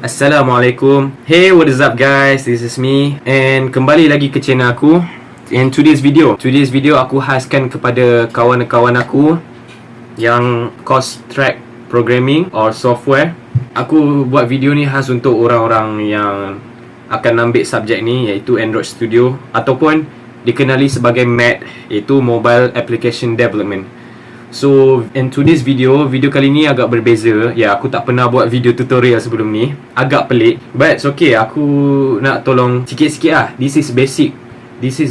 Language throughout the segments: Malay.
Assalamualaikum. Hey, what is up guys? This is me and kembali lagi ke channel aku. And today's video aku khaskan kepada kawan-kawan aku yang course track programming or software. Aku buat video ni khas untuk orang-orang yang akan ambil subjek ni, iaitu Android Studio ataupun dikenali sebagai MAD, iaitu Mobile Application Development. So, in today's video kali ni agak berbeza. Ya, aku tak pernah buat video tutorial sebelum ni. Agak pelik, but it's okay. Aku nak tolong sikit-sikit lah. This is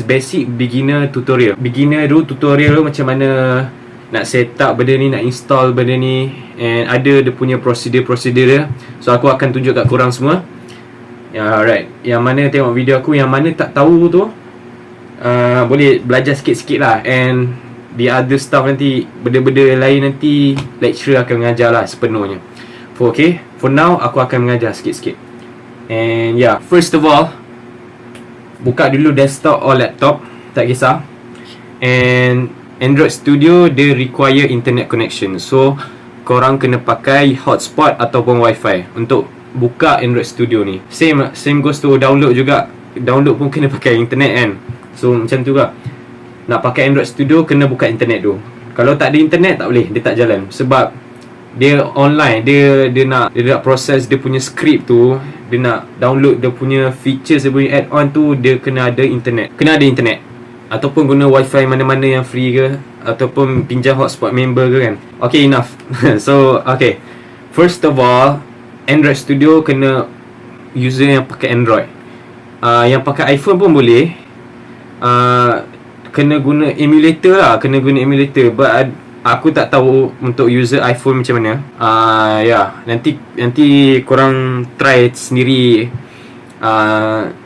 basic beginner tutorial. Beginner tutorial macam mana nak set up benda ni, nak install benda ni, and ada dia punya prosedur dia. So, aku akan tunjuk kat korang semua. Alright, yang mana tengok video aku, yang mana tak tahu tu, boleh belajar sikit-sikit lah. And the other stuff nanti, benda-benda lain nanti lecturer akan mengajar lah sepenuhnya. For now aku akan mengajar sikit-sikit. And first of all, buka dulu desktop or laptop, tak kisah. And Android Studio dia require internet connection. So korang kena pakai hotspot ataupun wifi untuk buka Android Studio ni. Same goes to download juga. Download pun kena pakai internet kan. So macam tu lah. Nak pakai Android Studio kena buka internet tu. Kalau tak ada internet tak boleh, dia tak jalan. Sebab dia online, dia nak proses dia punya script tu, dia nak download dia punya features, dia punya add-on tu, dia kena ada internet. Ataupun guna wifi mana-mana yang free ke, ataupun pinjam hotspot member ke kan. Okay, enough. So, okay, first of all, Android Studio kena user yang pakai Android. Yang pakai iPhone pun boleh. Kena guna emulator lah, but aku tak tahu untuk user iPhone macam mana. Nanti korang try sendiri,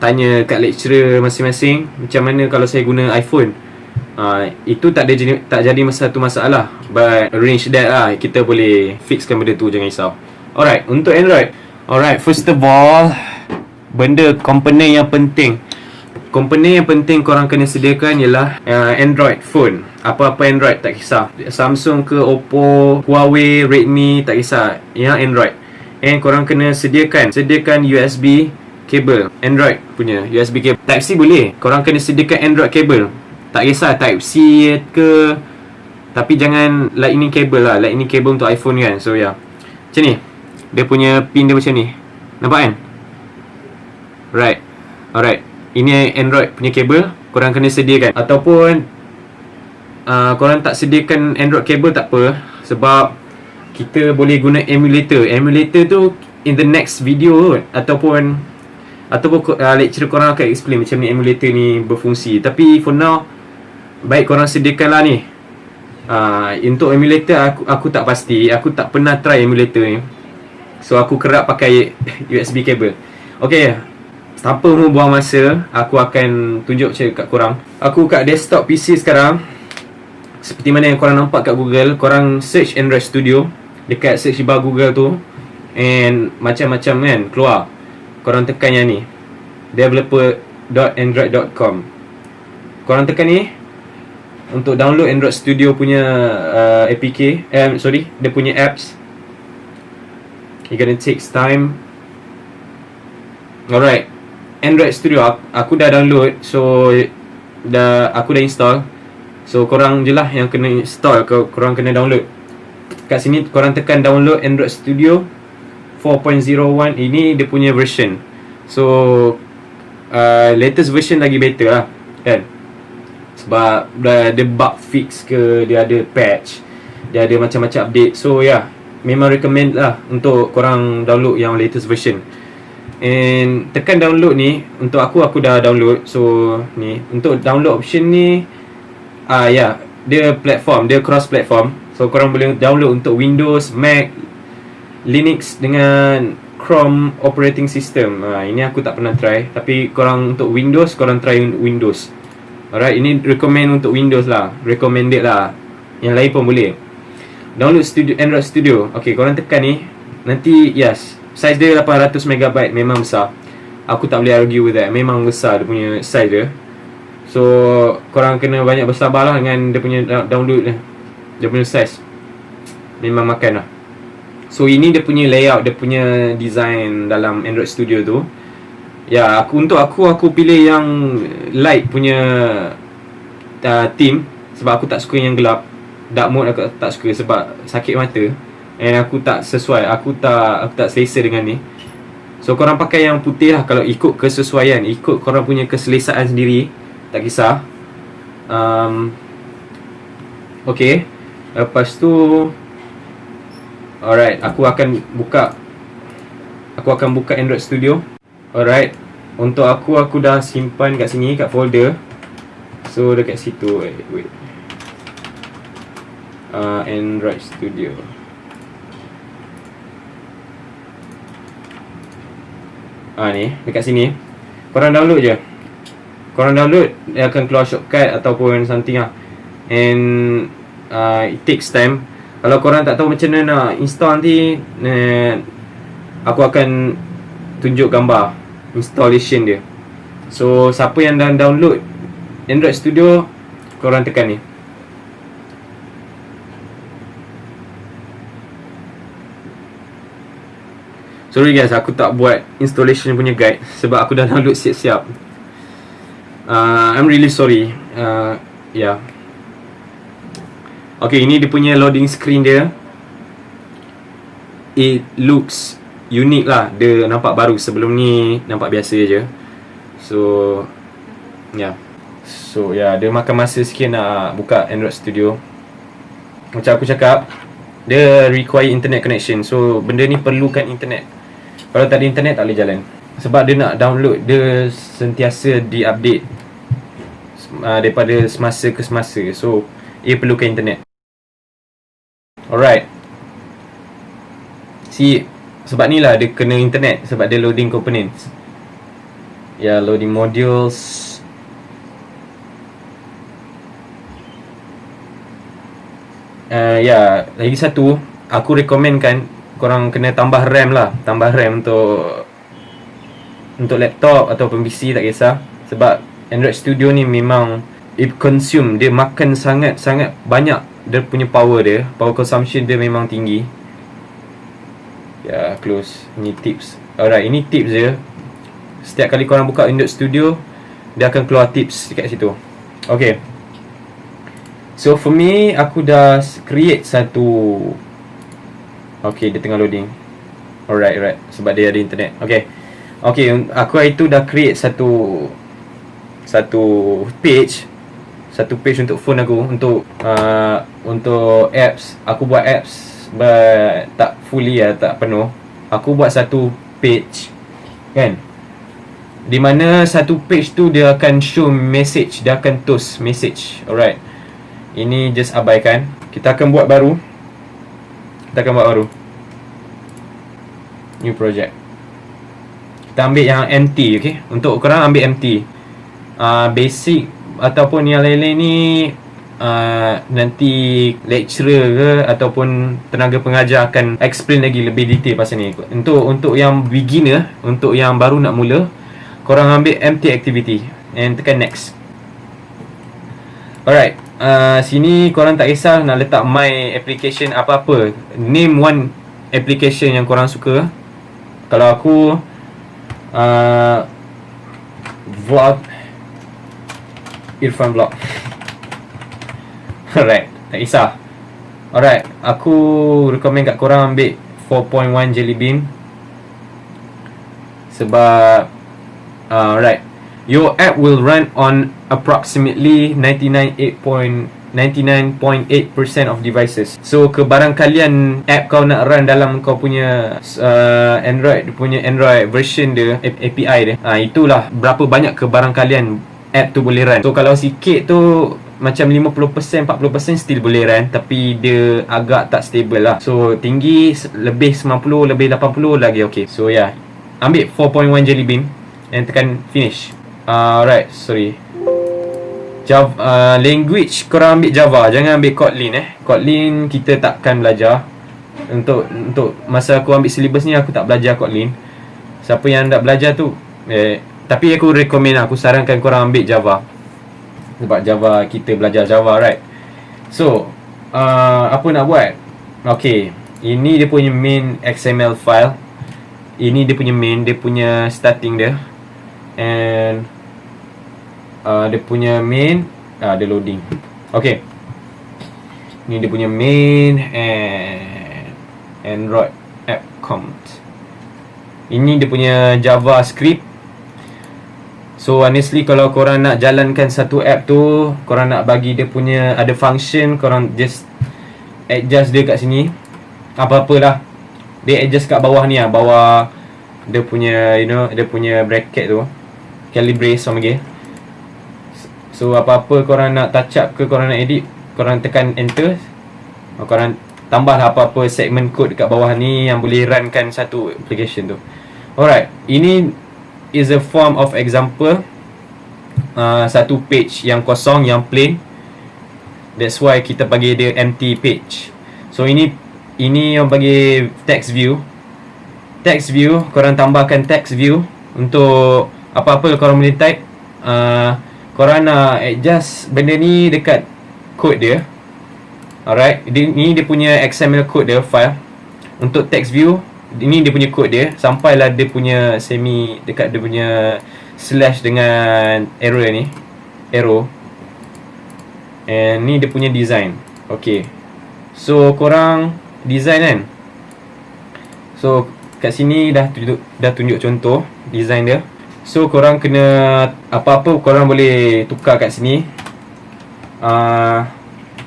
tanya kat lecturer masing-masing macam mana kalau saya guna iPhone. Itu tak jadi satu masalah, but arrange that lah, kita boleh fixkan benda tu, jangan risau. Alright, untuk Android, first of all, benda komponen yang penting korang kena sediakan ialah Android phone. Apa-apa Android, tak kisah, Samsung ke, Oppo, Huawei, Redmi, tak kisah, yang Android. And korang kena sediakan USB cable. Android punya USB cable. Type C boleh, korang kena sediakan Android cable. Tak kisah Type C ke, tapi jangan lightning cable lah. Lightning cable untuk iPhone kan. So macam ni, dia punya pin dia macam ni, nampak kan? Alright, ini Android punya kabel, korang kena sediakan. Ataupun korang tak sediakan Android kabel, tak apa, sebab kita boleh guna emulator. Emulator tu in the next video ataupun lecturer korang akan explain macam ni emulator ni berfungsi. Tapi for now, baik korang sediakan lah ni. Untuk emulator aku tak pasti, aku tak pernah try emulator ni, so aku kerap pakai USB kabel. Okay, tanpa membuang masa, aku akan tunjuk kat korang. Aku kat desktop PC sekarang. Seperti mana yang korang nampak kat Google, korang search Android Studio dekat search bar Google tu, and macam-macam kan keluar. Korang tekan yang ni, developer.android.com. Korang tekan ni untuk download Android Studio punya APK, dia punya apps. It gonna takes time. Alright, Android Studio aku dah download. So aku dah install. So korang je lah yang kena install, korang kena download. Kat sini korang tekan download Android Studio 4.01. Ini dia punya version. So latest version lagi better lah kan, sebab dah ada bug fix ke, dia ada patch, dia ada macam-macam update. So memang recommend lah untuk korang download yang latest version. And tekan download ni. Untuk aku dah download. So ni untuk download option ni, dia platform, dia cross platform. So korang boleh download untuk Windows, Mac, Linux dengan Chrome operating system. Ini aku tak pernah try, tapi korang untuk Windows, korang try Windows. Alright, ini recommend untuk Windows lah, recommended lah. Yang lain pun boleh download Android Studio. Okay, korang tekan ni. Nanti size dia 800 MB, memang besar. Aku tak boleh argue with that, memang besar dia punya size dia. So korang kena banyak bersabar lah dengan dia punya download dia punya size. Memang makan lah. So ini dia punya layout, dia punya design dalam Android Studio tu. Ya, aku pilih yang light punya theme sebab aku tak suka yang gelap. Dark mode aku tak suka sebab sakit mata. And aku tak sesuai, aku tak selesa dengan ni. So korang pakai yang putih lah kalau ikut kesesuaian, ikut korang punya keselesaan sendiri, tak kisah. Okay, lepas tu alright, aku akan buka Android Studio. Alright, untuk aku dah simpan kat sini, kat folder. So dekat situ, wait. Android Studio. Ni dekat sini. Korang download je. Dia akan keluar shortcut ataupun something lah. And it takes time. Kalau korang tak tahu macam mana nak install nanti, aku akan tunjuk gambar installation dia. So siapa yang dah download Android Studio, korang tekan ni. Sorry guys, aku tak buat installation punya guide sebab aku dah download siap-siap. I'm really sorry. Yeah. Okay, ini dia punya loading screen dia. It looks unique lah. Dia nampak baru, sebelum ni nampak biasa je. So yeah. So yeah, dia makan masa sikit nak buka Android Studio. Macam aku cakap, dia require internet connection. So benda ni perlukan internet. Kalau tak ada internet tak boleh jalan. Sebab dia nak download, dia sentiasa di-update daripada semasa ke semasa. So ia perlukan internet. Alright. Sebab ni lah dia kena internet, sebab dia loading components. Ya, loading modules. Ya, lagi satu, aku recommendkan korang kena tambah RAM lah. Tambah RAM untuk laptop ataupun PC, tak kisah. Sebab Android Studio ni memang it consume, dia makan sangat banyak. Dia punya power consumption dia memang tinggi. Ya, close. Ini tips. Alright, ini tips je. Setiap kali korang buka Android Studio, dia akan keluar tips dekat situ. Okay. So for me, aku dah create satu. Okay, dia tengah loading. Alright. Sebab dia ada internet. Okay, aku itu dah create satu page. Satu page untuk phone aku. Untuk apps. Aku buat apps, but tak fully lah, tak penuh. Aku buat satu page, kan, di mana satu page tu dia akan show message, dia akan toast message. Alright, ini just abaikan. Kita akan buat baru. New project. Kita ambil yang empty. Okay, untuk korang ambil empty. Basic ataupun yang lain-lain ni nanti lecturer ke ataupun tenaga pengajar akan explain lagi lebih detail pasal ni. Untuk yang beginner, untuk yang baru nak mula, korang ambil empty activity and tekan next. Alright, sini korang tak kisah nak letak my application apa-apa. Name one application yang korang suka. Kalau aku vlog Irfan Vlog. Alright, tak kisah. Alright, aku recommend kat korang ambil 4.1 Jelly Bean. Sebab alright, your app will run on approximately 99.8% of devices. So kebarangkalian app kau nak run dalam kau punya Android version dia, API dia, itulah berapa banyak kebarangkalian app tu boleh run. So kalau sikit tu macam 50%, 40% still boleh run, tapi dia agak tak stable lah. So tinggi lebih 90, lebih 80 lagi okay. So yeah, ambil 4.1 Jelly Bean and tekan finish. Alright, sorry. Java, language korang ambil Java, jangan ambil Kotlin. Kotlin kita takkan belajar. Untuk masa aku ambil syllabus ni, aku tak belajar Kotlin. Siapa yang nak belajar tu tapi aku recommend, aku sarankan korang ambil Java. Sebab Java, kita belajar Java, right? So apa nak buat? Okay, Ini dia punya main XML file. Ini dia punya main, dia punya starting dia. And dia punya main, dia loading. Okay, ini dia punya main and Android app count. Ini dia punya JavaScript. So honestly, kalau korang nak jalankan satu app tu, korang nak bagi dia punya ada function, korang just adjust dia kat sini. Apa-apalah, dia adjust kat bawah ni lah, bawah dia punya, you know, dia punya bracket tu, calibrate sama lagi. So apa-apa korang nak touch up ke, korang nak edit, korang tekan enter. Korang tambah apa-apa segment code dekat bawah ni yang boleh runkan satu application tu. Alright, ini is a form of example. Satu page yang kosong, yang plain. That's why kita bagi dia empty page. So ini yang bagi text view. Text view, korang tambahkan text view untuk apa-apa korang boleh type. Korang nak adjust benda ni dekat code dia. Alright, ni dia punya XML code dia, file. Untuk text view, ini dia punya code dia. Sampailah dia punya semi dekat dia punya slash dengan arrow ni, arrow. And ni dia punya design. Okay, so korang design kan. So kat sini dah tunjuk contoh design dia. So korang kena apa-apa korang boleh tukar kat sini.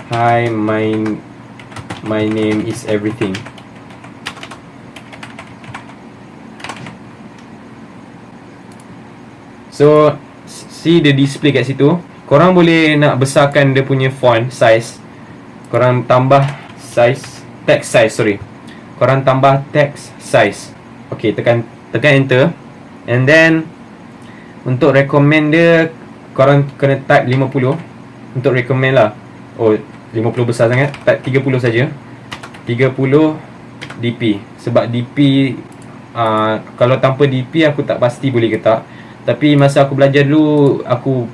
Hi, my name is everything. So see the display kat situ. Korang boleh nak besarkan dia punya font size. Korang tambah size, text size, sorry. Korang tambah text size. Okay, tekan enter. And then untuk recommend dia, korang kena type 50. Untuk recommend lah. Oh, 50 besar sangat. Type 30 saja. 30 dp. Sebab dp kalau tanpa dp aku tak pasti boleh ke tak. Tapi masa aku belajar dulu, aku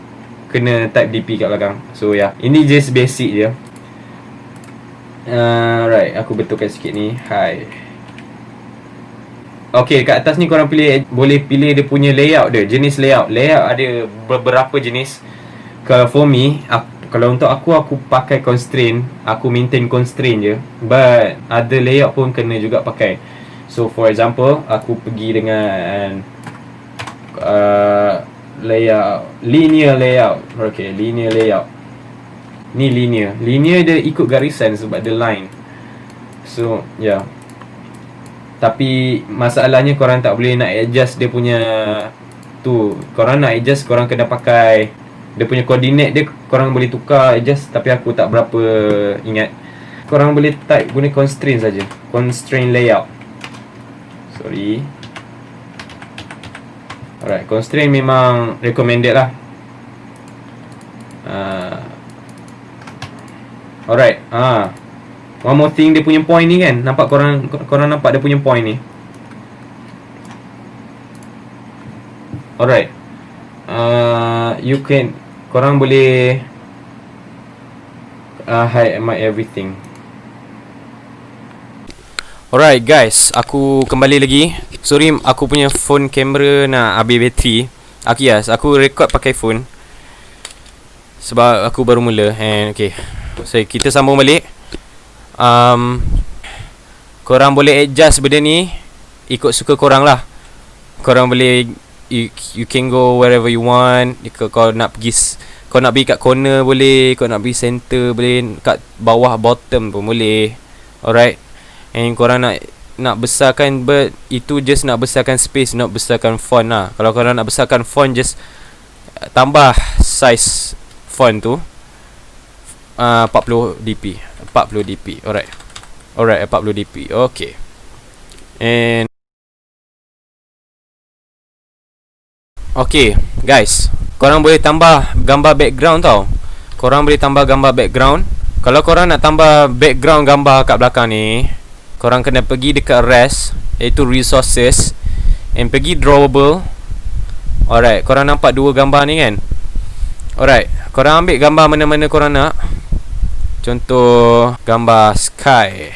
kena type dp kat belakang. So yeah, ini just basic je. Right, aku betulkan sikit ni. Hi. Okay, kat atas ni korang boleh pilih dia punya layout dia, jenis layout. Layout ada beberapa jenis. Kalau for me, kalau untuk aku pakai constraint. Aku maintain constraint je. But ada layout pun kena juga pakai. So for example, aku pergi dengan layout, linear layout. Okay, linear layout. Ni linear. Linear dia ikut garisan sebab dia line. So yeah. Tapi masalahnya korang tak boleh nak adjust dia punya tu. Korang nak adjust, korang kena pakai dia punya koordinat dia. Korang boleh tukar adjust, tapi aku tak berapa ingat. Korang boleh type guna constraint saja. Constraint layout. Sorry. Alright, constraint memang recommended lah. Alright. One more thing, dia punya point ni kan. Nampak korang nampak dia punya point ni. Alright. You can, korang boleh hide my everything. Alright guys, aku kembali lagi. Sorry, aku punya phone kamera nak habis bateri. Aku record pakai phone sebab aku baru mula. And okay, so kita sambung balik. Korang boleh adjust benda ni ikut suka korang lah. Korang boleh you can go wherever you want. Kau nak pergi kat corner boleh, kau nak pergi center boleh, kat bawah bottom pun boleh. Alright. And korang nak besarkan, but itu just nak besarkan space, nak besarkan font lah. Kalau korang nak besarkan font, just tambah size font tu 40 dp. Alright, 40 dp. Okay. And okay guys, korang boleh tambah gambar background tau. Korang boleh tambah gambar background. Kalau korang nak tambah background gambar kat belakang ni, korang kena pergi dekat res, iaitu resources, and pergi drawable. Alright, korang nampak dua gambar ni kan. Alright, korang ambil gambar mana-mana korang nak. Contoh gambar sky.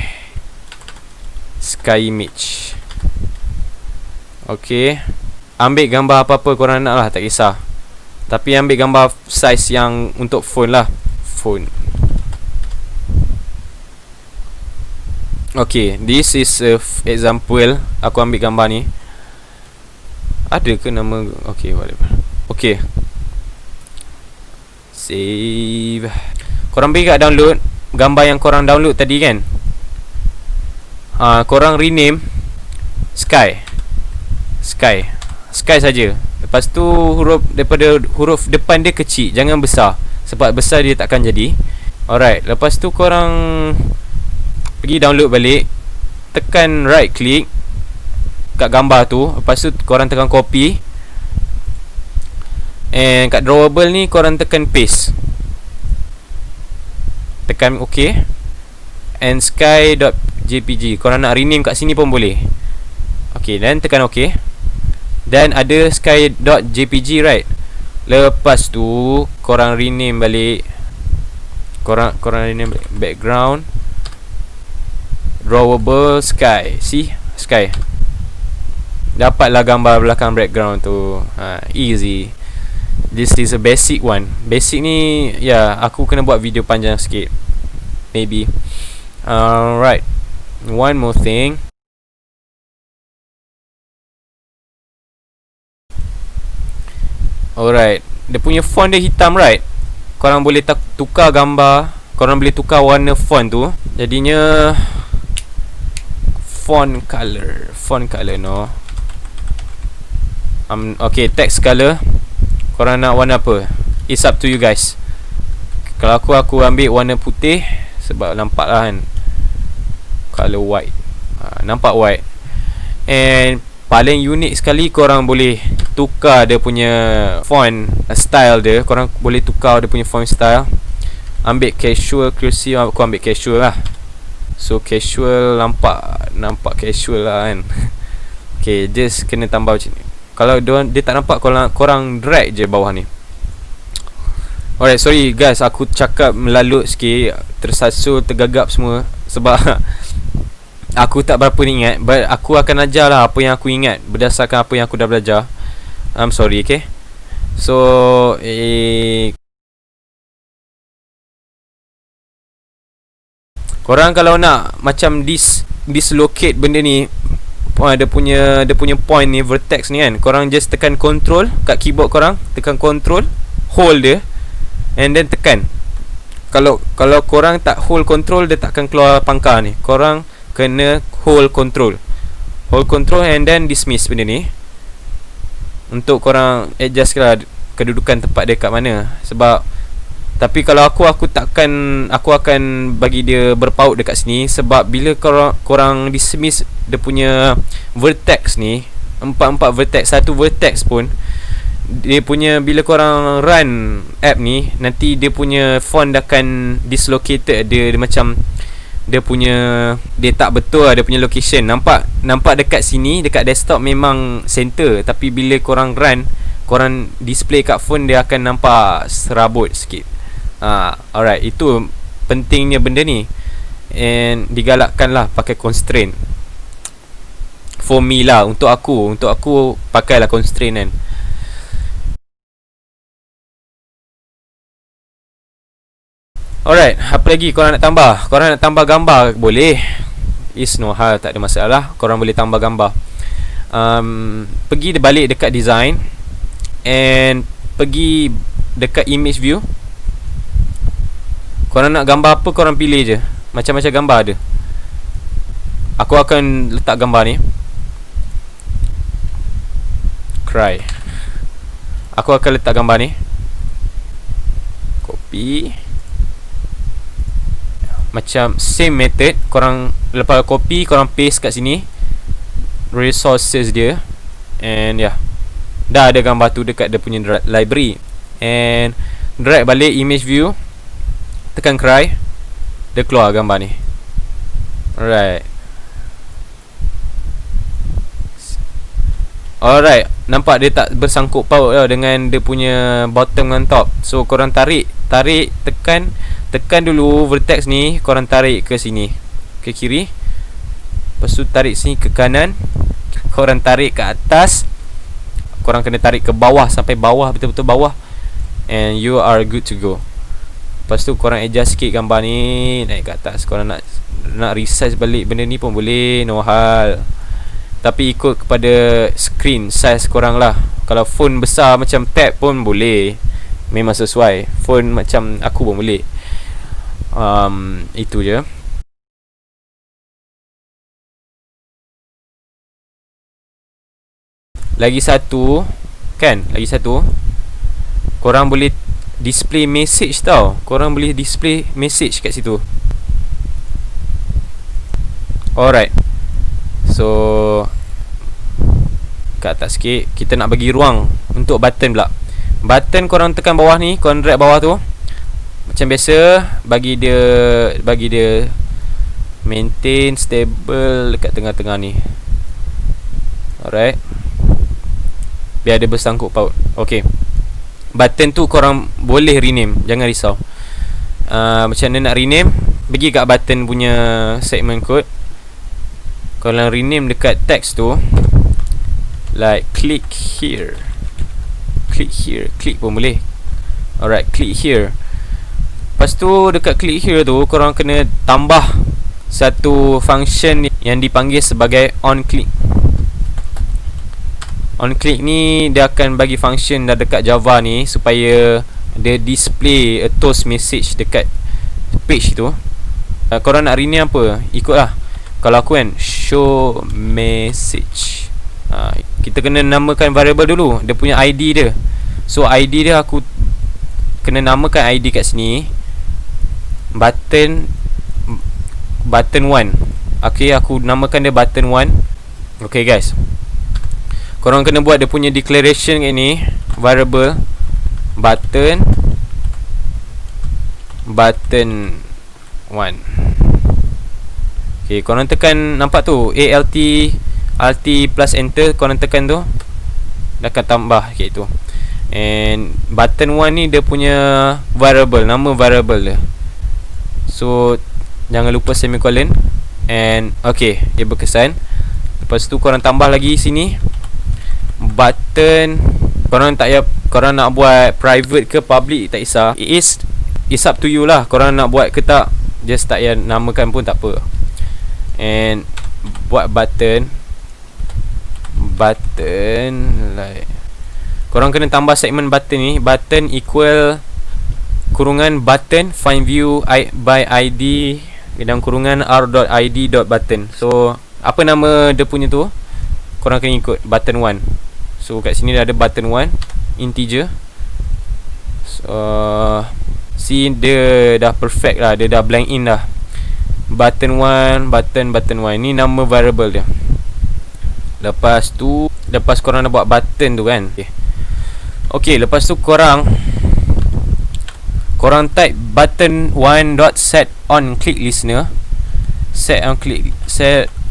sky image. Okay, ambil gambar apa-apa korang nak lah, tak kisah. Tapi ambil gambar size yang untuk phone lah. Phone. Okay, this is a example. Aku ambil gambar ni. Ada ke nama? Okay, whatever. Okay, save. Korang pergi kat download gambar yang korang download tadi kan. Korang rename Sky. Sky saja. Lepas tu huruf daripada huruf depan dia kecil, jangan besar. Sebab besar dia takkan jadi. Alright, lepas tu korang pergi download balik, tekan right click kat gambar tu. Lepas tu korang tekan copy, and kat drawable ni korang tekan paste. Tekan OK, and sky.jpg. Korang nak rename kat sini pun boleh. OK, dan tekan OK. Dan ada sky.jpg, right? Lepas tu korang rename balik. Korang rename balik background drawable sky. See? Sky. Dapatlah gambar belakang background tu. Easy. This is a basic one. Basic ni, aku kena buat video panjang sikit, maybe. Alright, one more thing. Alright, dia punya font dia hitam, right? Korang boleh tukar gambar, korang boleh tukar warna font tu. Jadinya font color no. Okay, text color. Korang nak warna apa? It's up to you guys. Kalau aku ambil warna putih, sebab nampak lah kan, color white. Nampak white. And paling unik sekali, korang boleh tukar dia punya font style dia. Korang boleh tukar dia punya font style. Ambil casual, cursive. Aku ambil casual lah. So casual, nampak casual lah kan. Okay, just kena tambah macam ni. Kalau dia tak nampak, korang drag je bawah ni. Alright, sorry guys, aku cakap melalut sikit, tersasul, tergagap semua. Sebab aku tak berapa ingat. But aku akan ajar lah apa yang aku ingat berdasarkan apa yang aku dah belajar. I'm sorry, okay. So korang kalau nak macam dislocate benda ni, dia punya point ni, vertex ni kan, korang just tekan control kat keyboard korang, tekan control, hold dia, and then tekan. Kalau korang tak hold control, dia takkan keluar pangkal ni. Korang kena hold control, and then dismiss benda ni, untuk korang adjust lah kedudukan tempat dia kat mana. Sebab tapi kalau aku akan bagi dia berpaut dekat sini. Sebab bila korang dismiss dia punya vertex ni, 4 vertex, satu vertex pun dia punya, bila korang run app ni, nanti dia punya font akan dislocated. Dia macam dia tak betul lah, dia punya location. Nampak dekat sini, dekat desktop memang center, tapi bila korang run, korang display kat phone, dia akan nampak serabut sikit. Alright, itu pentingnya benda ni. And digalakkan lah pakai constraint. For me lah, untuk aku pakailah constraint kan. Alright, apa lagi korang nak tambah? Korang nak tambah gambar, boleh. Is no hal, tak ada masalah. Korang boleh tambah gambar. Pergi balik dekat design, and pergi dekat image view. Korang nak gambar apa, korang pilih je. Macam-macam gambar ada. Aku akan letak gambar ni. Cry. Aku akan letak gambar ni. Copy. Macam same method. Korang lepas copy, korang paste kat sini resources dia. And dah ada gambar tu dekat dia punya library. And drag balik image view, tekan cry, dia keluar gambar ni. Alright. Nampak dia tak bersangkut paut lah dengan dia punya bottom dengan top. So korang tarik, tekan dulu vertex ni, korang tarik ke sini, ke kiri. Lepas tu tarik sini ke kanan, korang tarik ke atas, korang kena tarik ke bawah sampai bawah, betul-betul bawah, and you are good to go. Lepas tu korang adjust sikit gambar ni, naik ke atas. Korang nak resize balik benda ni pun boleh, no hal. Tapi ikut kepada screen size korang lah. Kalau phone besar macam tab pun boleh, memang sesuai. Phone macam aku pun boleh. Itu je. Lagi satu, korang boleh display message tau. Korang boleh display message kat situ. Alright. So kat atas sikit, kita nak bagi ruang untuk button pula. Button korang tekan bawah ni, korang drag bawah tu. Macam biasa, bagi dia maintain stable dekat tengah-tengah ni. Alright. Biar dia bersangkut paut. Okay. Button tu korang boleh rename, jangan risau. Macam mana nak rename, pergi kat button punya segment code. Kalau rename dekat text tu, like click here, click pun boleh. Alright, click here. Lepas tu dekat click here tu, korang kena tambah satu function yang dipanggil sebagai on click. On click ni dia akan bagi function dah dekat Java ni supaya dia display a toast message dekat page tu. Korang nak rename apa, ikutlah. Kalau aku kan, show message, kita kena namakan variable dulu, dia punya ID dia. So ID dia aku kena namakan ID kat sini, button 1. Okay, aku namakan dia button 1. Okay guys, korang kena buat dia punya declaration kat ni, variable button 1. Okay, korang tekan, nampak tu alt plus enter, korang tekan tu, dia akan tambah kat tu. And button 1 ni dia punya variable, nama variable dia. So jangan lupa semicolon. And okay, dia berkesan. Lepas tu korang tambah lagi sini button. Korang tak payah, korang nak buat private ke public tak kisah. It's up to you lah, korang nak buat ke tak. Just tak payah namakan pun tak apa. And buat button like, korang kena tambah segmen button ni. Button equal kurungan button find view by ID dalam kurungan r.id.button. So apa nama dia punya tu, korang kena ikut button 1. So kat sini dah ada button 1 integer. So see, dia dah perfect lah, dia dah blank in dah. Button 1 ni nama variable dia. Lepas korang dah buat button tu kan. Okay, lepas tu korang type button 1.set on click listener. Set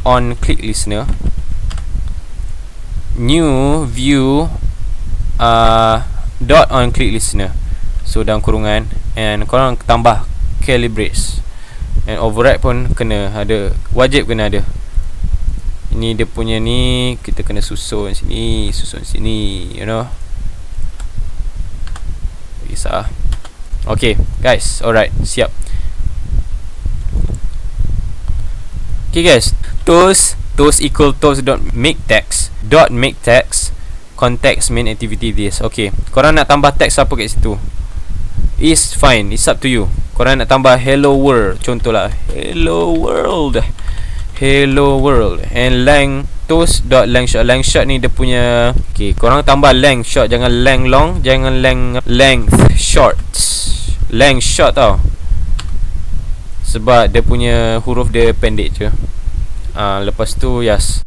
on click listener. New view dot on click listener. So dalam kurungan, and korang tambah calibrates. And override pun kena ada, wajib kena ada. Ini dia punya ni, kita kena susun sini, you know. Bisa. Okay guys, alright, siap. Okay guys, toast equal toast.makeText context main activity this. Okay, korang nak tambah text apa kat situ, is fine, it's up to you. Korang nak tambah hello world, contohlah hello world, and length toast.lengthshot. Lengthshot ni dia punya, okay, korang tambah lengthshot, jangan length long, jangan length shorts. Lengthshot tau, sebab dia punya huruf dia pendek je. Lepas tu yes.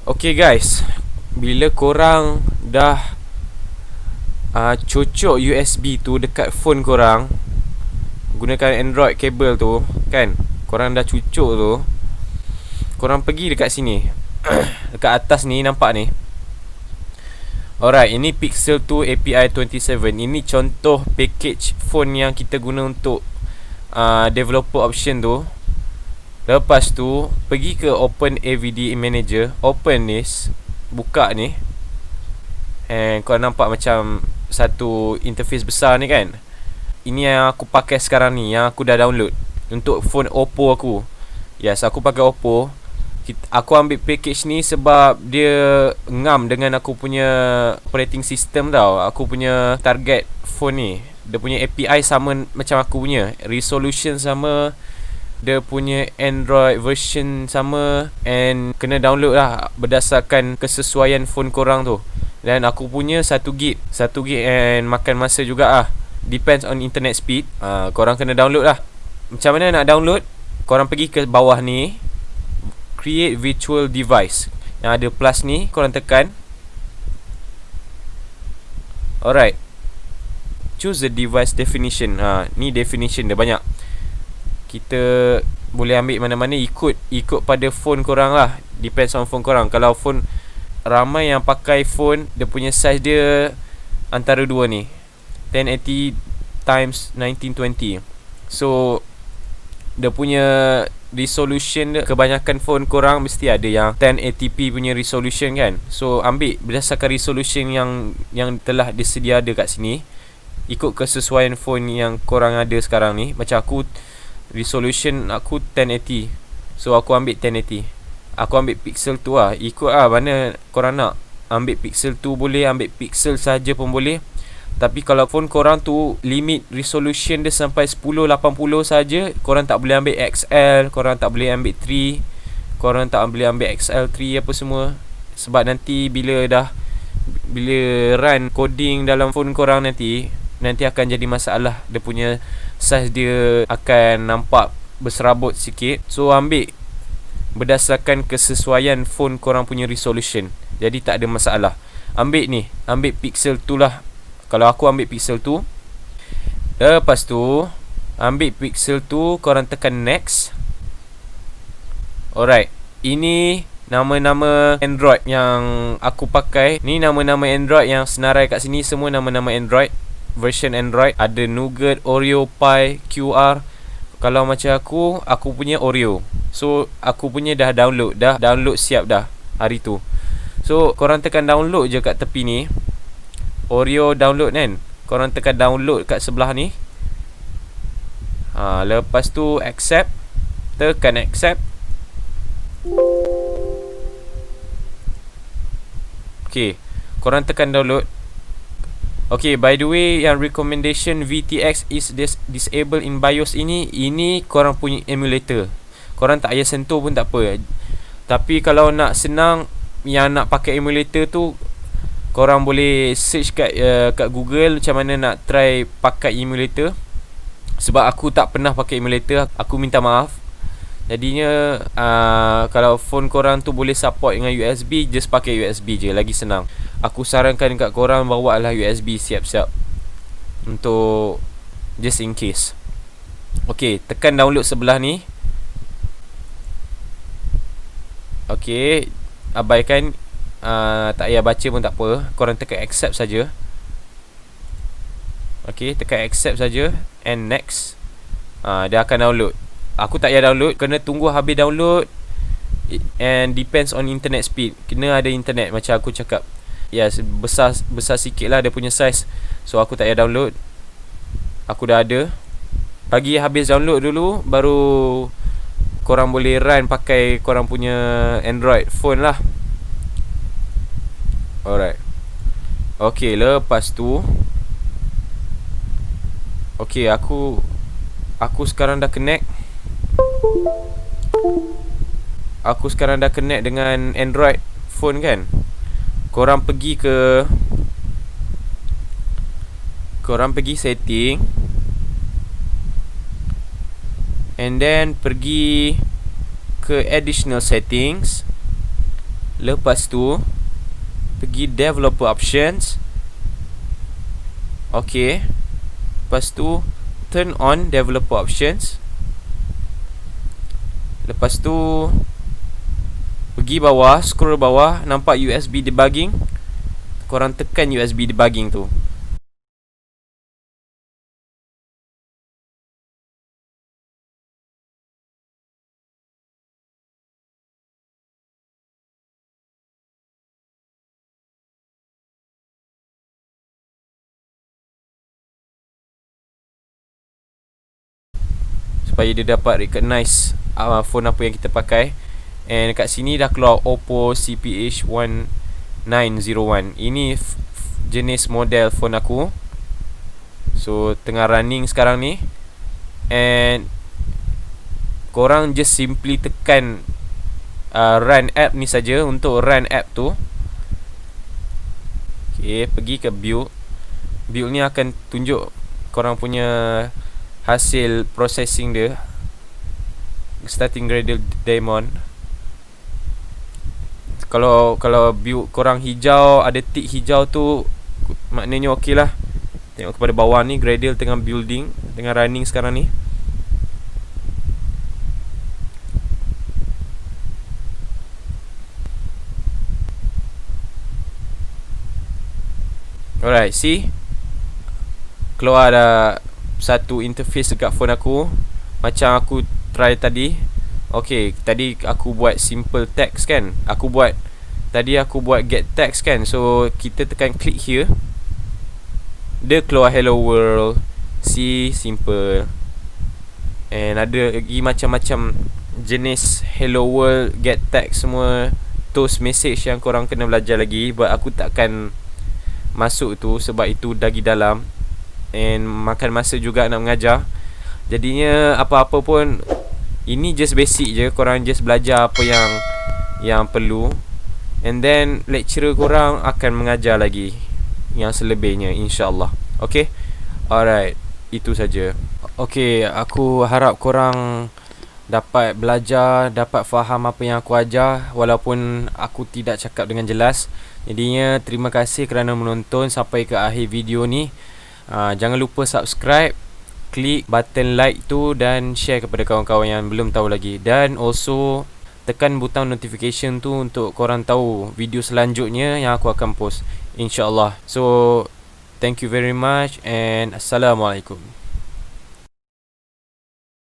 Okay guys, bila korang dah cocok USB tu dekat phone korang, gunakan Android cable tu kan, korang dah cucuk tu, korang pergi dekat sini dekat atas ni, nampak ni. Alright, ini Pixel 2 API 27. Ini contoh package phone yang kita guna untuk developer option tu. Lepas tu pergi ke Open AVD Manager, open this, buka ni, and kau nampak macam satu interface besar ni kan. Ini yang aku pakai sekarang ni, yang aku dah download untuk phone Oppo aku. Yes, aku pakai Oppo. Aku ambil package ni sebab dia ngam dengan aku punya operating system tau. Aku punya target phone ni, dia punya API sama macam aku punya, resolution sama, dia punya Android version sama, and kena download lah berdasarkan kesesuaian phone korang tu. Dan aku punya 1 gig and makan masa juga lah, depends on internet speed. Korang kena download lah. Macam mana nak download? Korang pergi ke bawah ni, create virtual device, yang ada plus ni, korang tekan. Alright, choose the device definition. Ni definition dia banyak. Kita boleh ambil mana-mana, ikut pada phone korang lah, depends on phone korang. Kalau phone ramai yang pakai phone, dia punya size dia antara dua ni, 1080 times 1920. So dia punya resolution dia, kebanyakan phone korang mesti ada yang 1080p punya resolution kan. So ambil berdasarkan resolution yang telah disedia ada kat sini, ikut kesesuaian phone yang korang ada sekarang ni. Macam aku, resolution aku 1080, so aku ambil 1080. Aku ambil Pixel 2 lah, ikut lah mana korang nak. Ambil Pixel 2 boleh, ambil Pixel saja pun boleh. Tapi kalau phone korang tu limit resolution dia sampai 1080 saja, korang tak boleh ambil XL, korang tak boleh ambil 3, korang tak boleh ambil XL3 apa semua. Sebab nanti bila run coding dalam phone korang nanti akan jadi masalah. Dia punya size dia akan nampak berserabut sikit. So ambil berdasarkan kesesuaian phone korang punya resolution, jadi tak ada masalah. Ambil Pixel 2 lah. Kalau aku ambil Pixel 2, lepas tu ambil Pixel 2, korang tekan next. Alright, ini nama-nama Android yang aku pakai. Ni nama-nama Android yang senarai kat sini, semua nama-nama Android, version Android. Ada Nougat, Oreo, Pie, QR. Kalau macam aku punya Oreo. So aku punya dah download siap dah hari tu. So korang tekan download je kat tepi ni, Oreo download kan. Korang tekan download kat sebelah ni. Lepas tu accept, tekan accept. Okay, korang tekan download. Okay, by the way, yang recommendation VTX is disabled in BIOS ini korang punya emulator. Korang tak payah sentuh pun tak apa. Tapi kalau nak senang, yang nak pakai emulator tu, korang boleh search kat Google macam mana nak try pakai emulator. Sebab aku tak pernah pakai emulator, aku minta maaf. Jadinya kalau phone korang tu boleh support dengan USB, just pakai USB je, lagi senang. Aku sarankan kat korang bawa lah USB siap-siap, untuk just in case. Okay, tekan download sebelah ni. Okay, abaikan, tak payah baca pun tak apa. Korang tekan accept saja. Okay, tekan accept saja and next. Dia akan download. Aku tak payah download, kena tunggu habis download. And depends on internet speed, kena ada internet macam aku cakap. Yes, besar sikit lah dia punya size. So aku tak payah download, aku dah ada. Bagi habis download dulu, baru korang boleh run pakai korang punya Android phone lah. Alright. Okay, lepas tu, okay, aku sekarang dah connect. Aku sekarang dah connect dengan Android phone kan. Korang pergi setting, and then pergi ke additional settings. Lepas tu pergi developer options, Okay. Lepas tu turn on developer options. Lepas tu pergi bawah, scroll bawah, nampak USB debugging. Korang tekan USB debugging tu. Supaya dia dapat recognize phone apa yang kita pakai. And kat sini dah keluar Oppo CPH1901. Ini jenis model phone aku. So tengah running sekarang ni. And korang just simply tekan run app ni saja untuk run app tu. Okay, pergi ke build. Build ni akan tunjuk korang punya hasil processing dia. Starting Gradle Diamond. Kalau build korang hijau, ada tick hijau tu, maknanya okey lah. Tengok kepada bawah ni, Gradle tengah building, tengah running sekarang ni. Alright, see, keluar ada satu interface dekat phone aku, macam aku try tadi. Okay, tadi aku buat simple text kan. Tadi aku buat get text kan. So kita tekan click here, dia keluar hello world. See, simple. And ada lagi macam-macam jenis hello world, get text semua. Toast message yang korang kena belajar lagi. But aku takkan masuk tu sebab itu lagi dalam, and makan masa juga nak mengajar. Jadinya apa-apa pun, ini just basic je. Korang just belajar apa yang perlu, and then lecturer korang akan mengajar lagi yang selebihnya, insyaAllah. Okay, alright, itu saja. Okay, aku harap korang dapat belajar, dapat faham apa yang aku ajar, walaupun aku tidak cakap dengan jelas. Jadinya terima kasih kerana menonton sampai ke akhir video ni. Jangan lupa subscribe, klik button like tu, dan share kepada kawan-kawan yang belum tahu lagi. Dan also tekan butang notification tu untuk korang tahu video selanjutnya yang aku akan post, insyaAllah. So thank you very much, and Assalamualaikum.